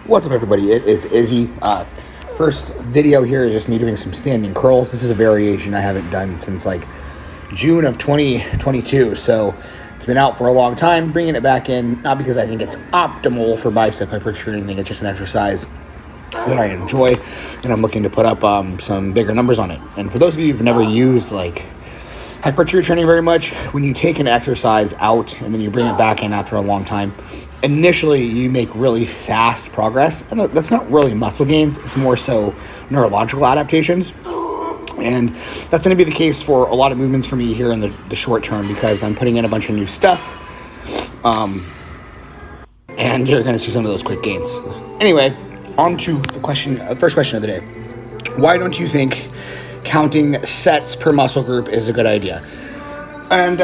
What's up, everybody? It is Izzy. First video here is just me doing some standing curls. This is a variation I haven't done since like June of 2022, so it's been out for a long time. Bringing it back in, not because I think it's optimal for bicep hypertrophy or anything. It's just an exercise that I enjoy, and I'm looking to put up some bigger numbers on it. And for those of you who've never used like hypertrophy training very much, when you take an exercise out and then you bring it back in after a long time, initially you make really fast progress, and that's not really muscle gains, it's more so neurological adaptations. And that's going to be the case for a lot of movements for me here in the short term, because I'm putting in a bunch of new stuff, and you're going to see some of those quick gains. Anyway, on to the first question of the day. Why don't you think counting sets per muscle group is a good idea? And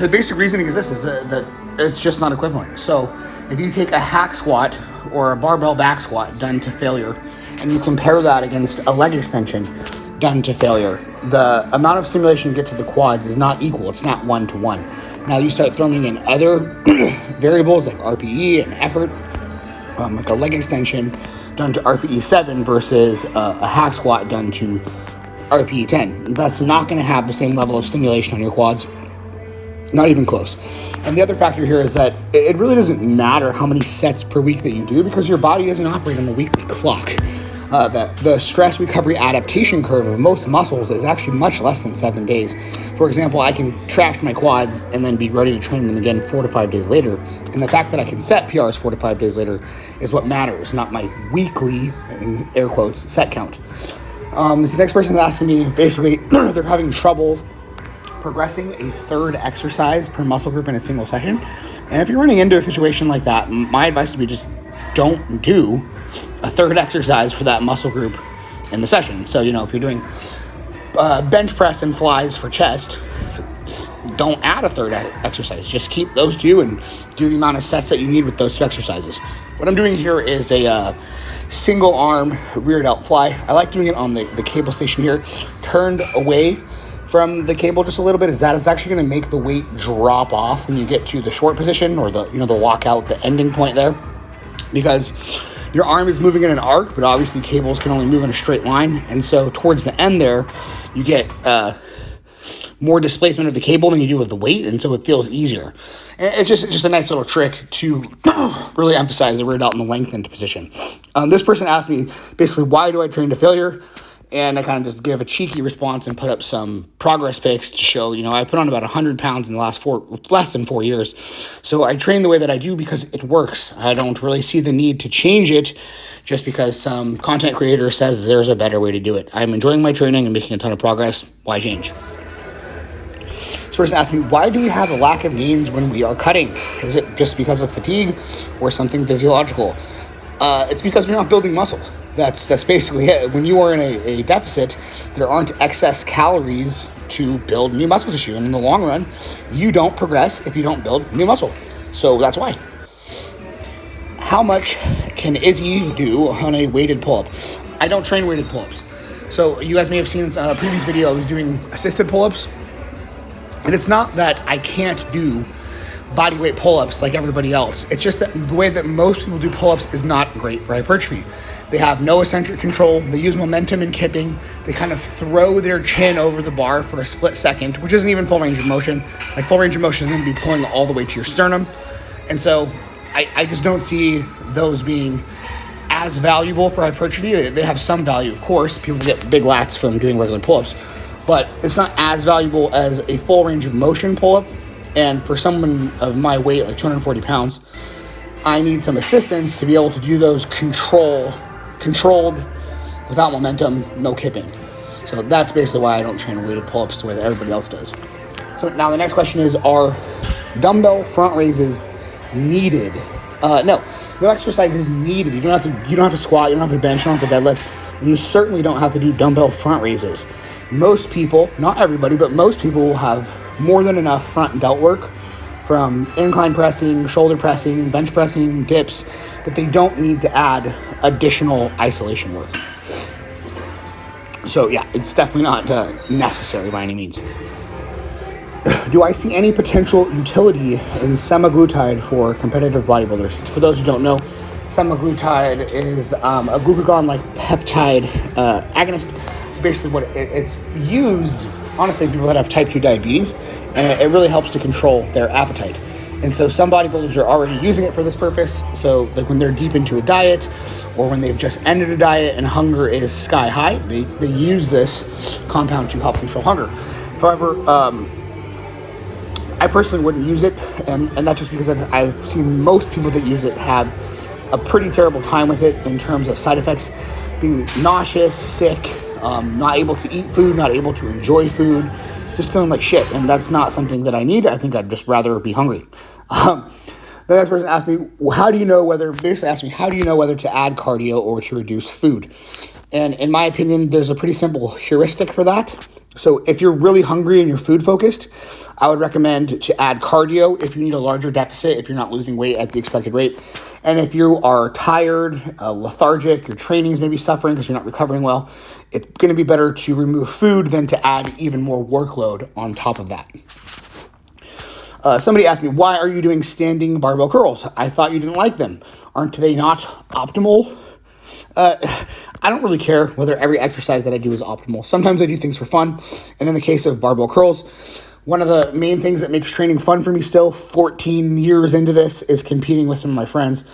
the basic reasoning is this, is that it's just not equivalent. So if you take a hack squat or a barbell back squat done to failure, and you compare that against a leg extension done to failure, the amount of stimulation you get to the quads is not equal. It's not 1-to-1. Now you start throwing in other variables like RPE and effort, like a leg extension done to RPE 7 versus a hack squat done to RPE 10. That's not going to have the same level of stimulation on your quads. Not even close. And the other factor here is that it really doesn't matter how many sets per week that you do, because your body doesn't operate on a weekly clock. The stress recovery adaptation curve of most muscles is actually much less than 7 days. For example, I can track my quads and then be ready to train them again 4 to 5 days later. And the fact that I can set PRs 4 to 5 days later is what matters, not my weekly, in air quotes, set count. This next person is asking me, basically, they're having trouble progressing a third exercise per muscle group in a single session. And if you're running into a situation like that, my advice would be just don't do a third exercise for that muscle group in the session. So, if you're doing bench press and flies for chest, don't add a third exercise. Just keep those two and do the amount of sets that you need with those two exercises. What I'm doing here is a single arm rear delt fly. I like doing it on the cable station here, turned away from the cable just a little bit, is that it's actually going to make the weight drop off when you get to the short position, or the lockout, the ending point there, because your arm is moving in an arc, but obviously cables can only move in a straight line. And so towards the end there, you get more displacement of the cable than you do of the weight, and so it feels easier. And it's just a nice little trick to really emphasize the rear delt in the lengthened position. This person asked me, basically, why do I train to failure? And I kind of just give a cheeky response and put up some progress pics to show, I put on about 100 pounds in the less than 4 years. So I train the way that I do because it works. I don't really see the need to change it just because some content creator says there's a better way to do it. I'm enjoying my training and making a ton of progress. Why change? This person asked me, why do we have a lack of gains when we are cutting? Is it just because of fatigue or something physiological? It's because you're not building muscle. That's basically it. When you are in a deficit, there aren't excess calories to build new muscle tissue. And in the long run, you don't progress if you don't build new muscle. So that's why. How much can Izzy do on a weighted pull-up? I don't train weighted pull-ups. So you guys may have seen in a previous video, I was doing assisted pull-ups. And it's not that I can't do body weight pull-ups like everybody else. It's just that the way that most people do pull-ups is not great for hypertrophy. They have no eccentric control. They use momentum in kipping. They kind of throw their chin over the bar for a split second, which isn't even full range of motion. Like, full range of motion is going to be pulling all the way to your sternum. And so I just don't see those being as valuable for hypertrophy. They have some value, of course. People get big lats from doing regular pull-ups, but it's not as valuable as a full range of motion pull-up. And for someone of my weight, like 240 pounds, I need some assistance to be able to do those controlled without momentum, no kipping. So that's basically why I don't train weighted pull-ups the way that everybody else does. So now the next question is, are dumbbell front raises needed? No exercise is needed. You don't have to squat, you don't have to bench, you don't have to deadlift, and you certainly don't have to do dumbbell front raises. Most people, not everybody, but most people will have more than enough front delt work from incline pressing, shoulder pressing, bench pressing, dips, that they don't need to add additional isolation work. So yeah, it's definitely not necessary by any means. Do I see any potential utility in semaglutide for competitive bodybuilders? For those who don't know, Semaglutide is a glucagon-like peptide agonist. It's basically what it's used, honestly, people that have type 2 diabetes, and it really helps to control their appetite. And so some bodybuilders are already using it for this purpose. So like when they're deep into a diet or when they've just ended a diet and hunger is sky high, they use this compound to help control hunger. However, I personally wouldn't use it, and that's just because I've seen most people that use it have a pretty terrible time with it in terms of side effects, being nauseous, sick, not able to eat food, not able to enjoy food, just feeling like shit, and that's not something that I need. I think I'd just rather be hungry. The next person asked me, how do you know whether to add cardio or to reduce food? And in my opinion, there's a pretty simple heuristic for that. So if you're really hungry and you're food focused, I would recommend to add cardio if you need a larger deficit, if you're not losing weight at the expected rate. And if you are tired, lethargic, your training's maybe suffering because you're not recovering well, it's going to be better to remove food than to add even more workload on top of that. Somebody asked me, why are you doing standing barbell curls? I thought you didn't like them. Aren't they not optimal? I don't really care whether every exercise that I do is optimal. Sometimes I do things for fun. And in the case of barbell curls, one of the main things that makes training fun for me still, 14 years into this, is competing with some of my friends.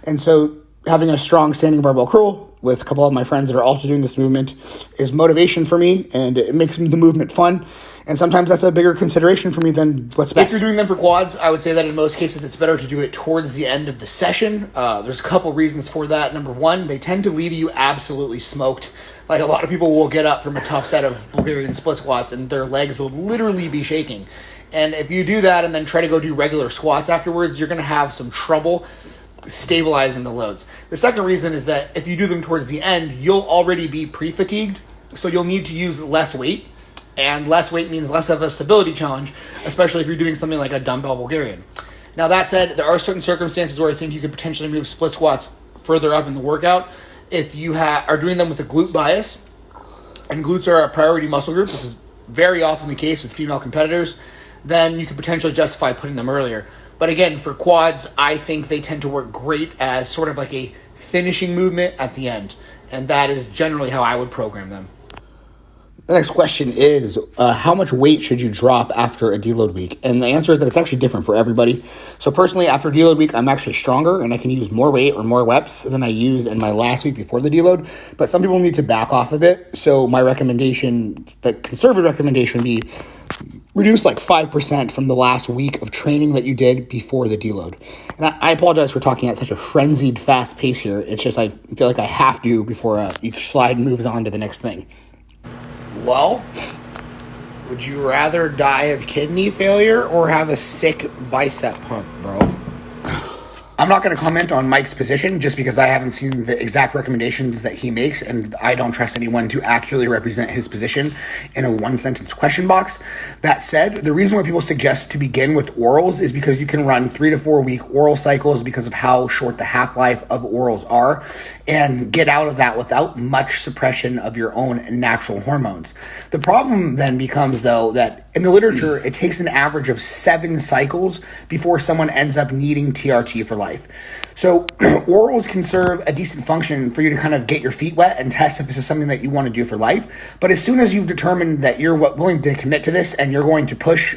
And so having a strong standing barbell curl with a couple of my friends that are also doing this movement is motivation for me, and it makes the movement fun. And sometimes that's a bigger consideration for me than what's best. If you're doing them for quads, I would say that in most cases it's better to do it towards the end of the session. There's a couple reasons for that. Number one, they tend to leave you absolutely smoked. Like a lot of people will get up from a tough set of Bulgarian split squats and their legs will literally be shaking. And if you do that and then try to go do regular squats afterwards, you're going to have some trouble stabilizing the loads. The second reason is that if you do them towards the end, you'll already be pre-fatigued, so you'll need to use less weight. And less weight means less of a stability challenge, especially if you're doing something like a dumbbell Bulgarian. Now, that said, there are certain circumstances where I think you could potentially move split squats further up in the workout. If you are doing them with a glute bias, and glutes are a priority muscle group, this is very often the case with female competitors, then you could potentially justify putting them earlier. But again, for quads, I think they tend to work great as sort of like a finishing movement at the end. And that is generally how I would program them. The next question is, how much weight should you drop after a deload week? And the answer is that it's actually different for everybody. So personally, after deload week, I'm actually stronger and I can use more weight or more reps than I used in my last week before the deload. But some people need to back off a bit. So my recommendation, the conservative recommendation would be reduce like 5% from the last week of training that you did before the deload. And I apologize for talking at such a frenzied, fast pace here. It's just I feel like I have to before each slide moves on to the next thing. Well, would you rather die of kidney failure or have a sick bicep pump, bro? I'm not going to comment on Mike's position just because I haven't seen the exact recommendations that he makes, and I don't trust anyone to accurately represent his position in a one-sentence question box. That said, the reason why people suggest to begin with orals is because you can run 3 to 4 week oral cycles because of how short the half-life of orals are, and get out of that without much suppression of your own natural hormones. The problem then becomes, though, that in the literature, it takes an average of 7 cycles before someone ends up needing TRT for life. So orals can serve a decent function for you to kind of get your feet wet and test if this is something that you want to do for life. But as soon as you've determined that you're willing to commit to this and you're going to push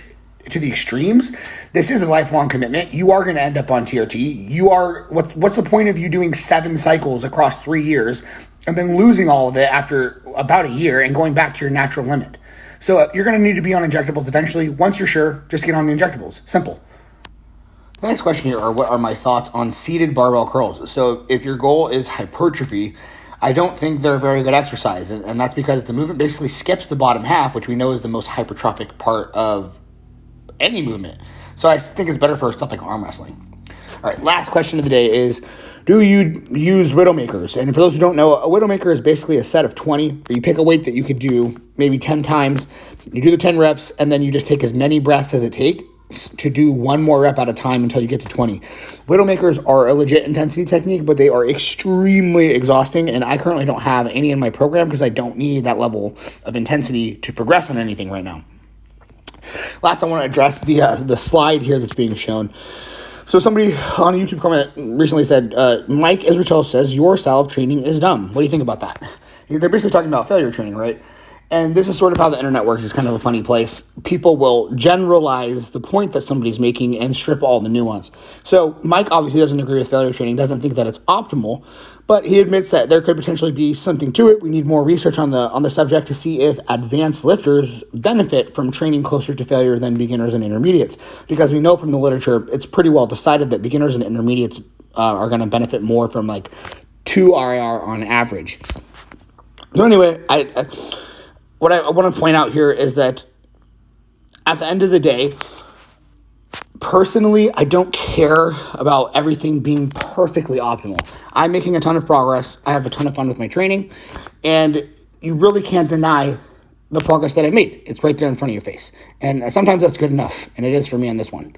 to the extremes, this is a lifelong commitment. You are going to end up on TRT. You are, what's the point of you doing 7 cycles across 3 years and then losing all of it after about a year and going back to your natural limit? So you're going to need to be on injectables eventually. Once you're sure, just get on the injectables. Simple. The next question here are, what are my thoughts on seated barbell curls? So if your goal is hypertrophy, I don't think they're a very good exercise. And that's because the movement basically skips the bottom half, which we know is the most hypertrophic part of any movement. So I think it's better for stuff like arm wrestling. All right, last question of the day is, do you use Widowmakers? And for those who don't know, a Widowmaker is basically a set of 20. You pick a weight that you could do maybe 10 times. You do the 10 reps, and then you just take as many breaths as it takes to do one more rep at a time until you get to 20. Widowmakers are a legit intensity technique, but they are extremely exhausting, and I currently don't have any in my program because I don't need that level of intensity to progress on anything right now. Last, I want to address the slide here that's being shown. So somebody on a YouTube comment recently said, Mike Israel says your style of training is dumb. What do you think about that? They're basically talking about failure training, right? And this is sort of how the internet works. It's kind of a funny place. People will generalize the point that somebody's making and strip all the nuance. So Mike obviously doesn't agree with failure training, doesn't think that it's optimal, but he admits that there could potentially be something to it. We need more research on the subject to see if advanced lifters benefit from training closer to failure than beginners and intermediates. Because we know from the literature, it's pretty well decided that beginners and intermediates are going to benefit more from like 2 RIR on average. So anyway, what I want to point out here is that at the end of the day, personally, I don't care about everything being perfectly optimal. I'm making a ton of progress. I have a ton of fun with my training, and you really can't deny the progress that I made. It's right there in front of your face. And sometimes that's good enough, and it is for me on this one.